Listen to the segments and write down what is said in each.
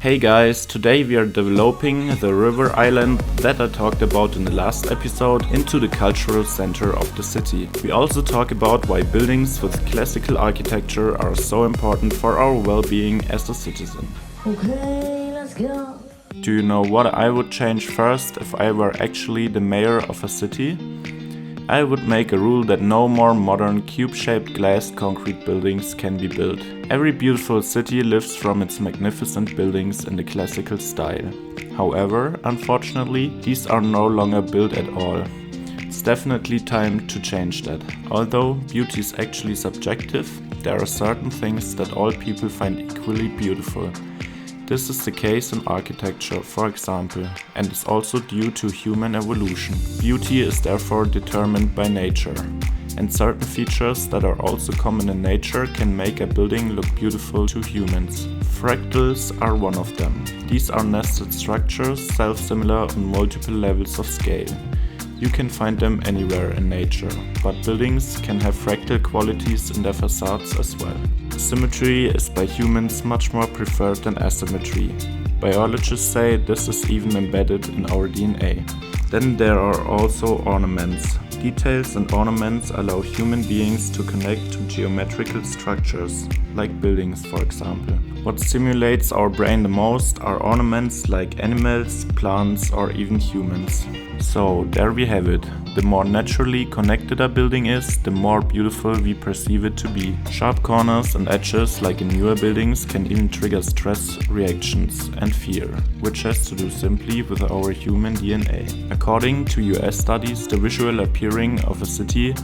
Hey guys, today we are developing the river island that I talked about in the last episode into the cultural center of the city. We also talk about why buildings with classical architecture are so important for our well-being as a citizen. Okay, let's go. Do you know what I would change first if I were actually the mayor of a city? I would make a rule that no more modern cube-shaped glassed concrete buildings can be built. Every beautiful city lives from its magnificent buildings in the classical style. However, unfortunately, these are no longer built at all. It's definitely time to change that. Although beauty is actually subjective, there are certain things that all people find equally beautiful. This is the case in architecture, for example, and is also due to human evolution. Beauty is therefore determined by nature, and certain features that are also common in nature can make a building look beautiful to humans. Fractals are one of them. These are nested structures, self-similar on multiple levels of scale. You can find them anywhere in nature, but buildings can have fractal qualities in their facades as well. Symmetry is by humans much more preferred than asymmetry. Biologists say this is even embedded in our DNA. Then there are also ornaments. Details and ornaments allow human beings to connect to geometrical structures, like buildings for example. What stimulates our brain the most are ornaments like animals, plants, or even humans. So there we have it. The more naturally connected a building is, the more beautiful we perceive it to be. Sharp corners and edges, like in newer buildings, can even trigger stress reactions and fear, which has to do simply with our human DNA. According to US studies, the visual appearing of a city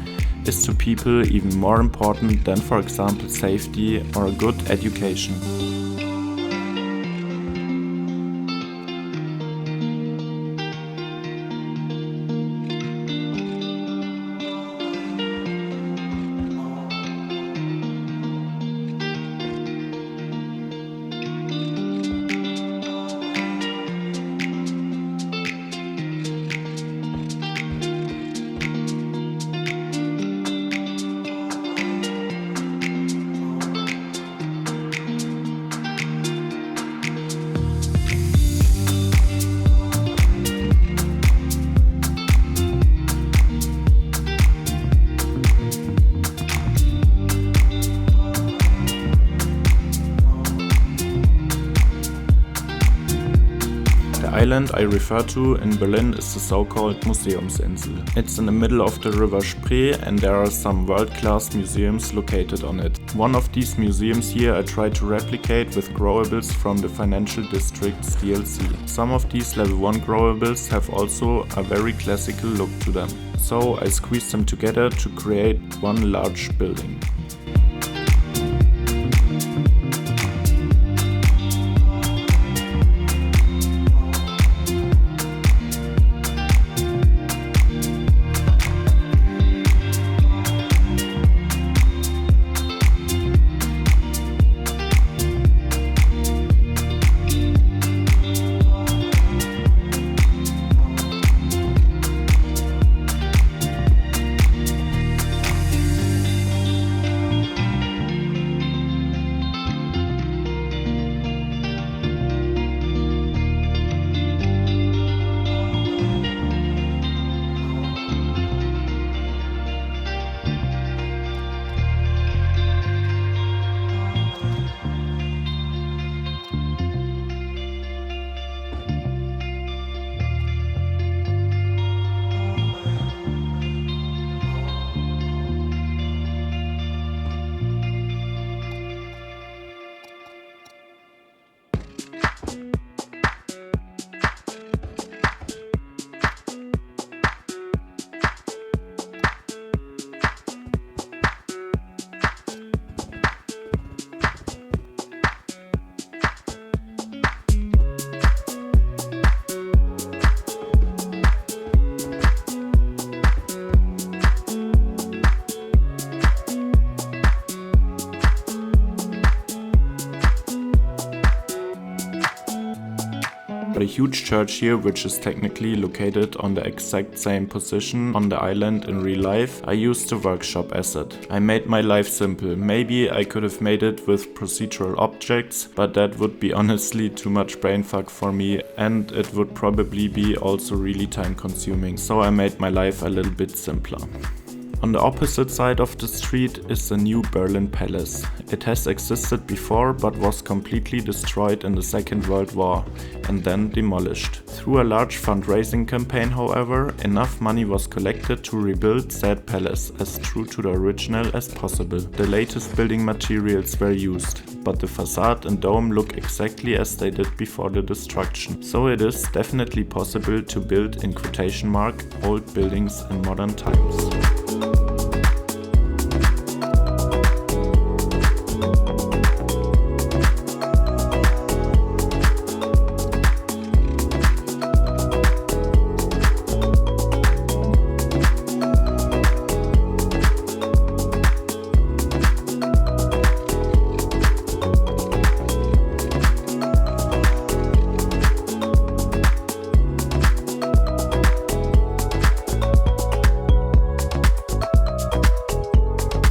is to people even more important than, for example, safety or a good education. The island I refer to in Berlin is the so-called Museumsinsel. It's in the middle of the river Spree and there are some world-class museums located on it. One of these museums here I tried to replicate with growables from the financial district's DLC. Some of these level 1 growables have also a very classical look to them. So I squeezed them together to create one large building. got a huge church here, which is technically located on the exact same position on the island in real life. I used the workshop asset. I made my life simple. Maybe I could have made it with procedural objects, but that would be honestly too much brainfuck for me, and it would probably be also really time consuming, so I made my life a little bit simpler. On the opposite side of the street is the new Berlin Palace. It has existed before but was completely destroyed in the Second World War and then demolished. Through a large fundraising campaign, however, enough money was collected to rebuild said palace as true to the original as possible. The latest building materials were used, but the facade and dome look exactly as they did before the destruction. So it is definitely possible to build, in quotation mark, old buildings in modern times.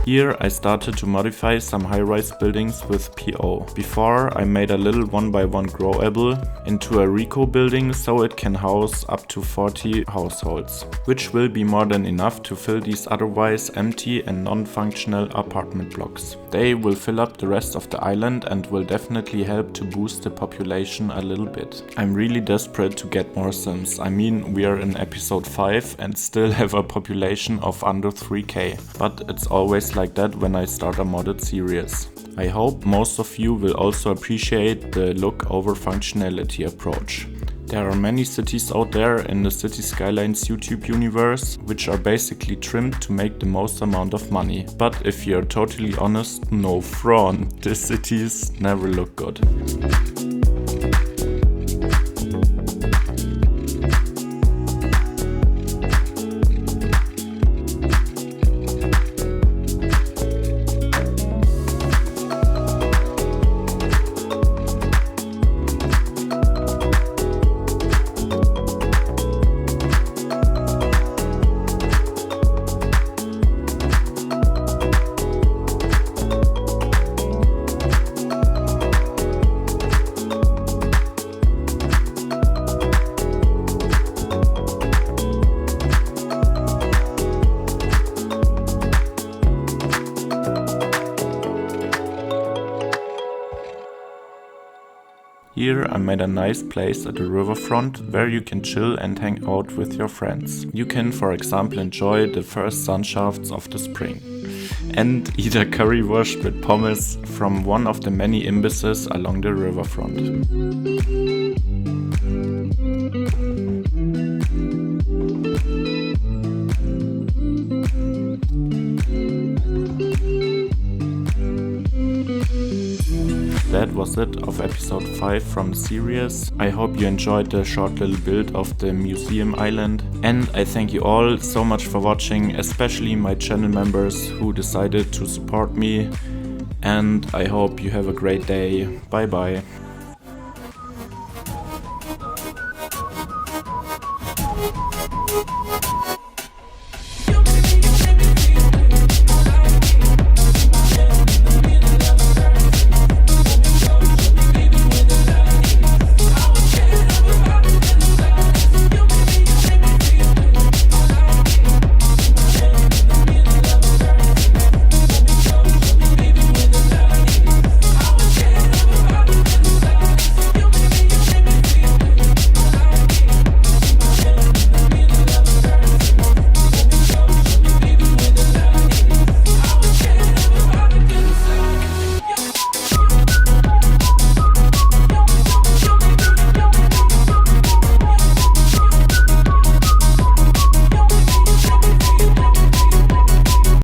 Here I started to modify some high-rise buildings with PO. Before I made a little 1x1 growable into a Rico building so it can house up to 40 households, which will be more than enough to fill these otherwise empty and non-functional apartment blocks. They will fill up the rest of the island and will definitely help to boost the population a little bit. I'm really desperate to get more Sims. I mean, we are in episode 5 and still have a population of under 3k, but it's always like that when I start a modded series. I hope most of you will also appreciate the look over functionality approach. There are many cities out there in the City Skylines YouTube universe which are basically trimmed to make the most amount of money. But if you're totally honest, no front, the cities never look good. Here I made a nice place at the riverfront where you can chill and hang out with your friends. You can, for example, enjoy the first sunshafts of the spring and eat a currywurst with pommes from one of the many imbisses along the riverfront. That was it of episode 5 from the series. I hope you enjoyed the short little build of the museum island, and I thank you all so much for watching, especially my channel members who decided to support me, and I hope you have a great day. Bye bye.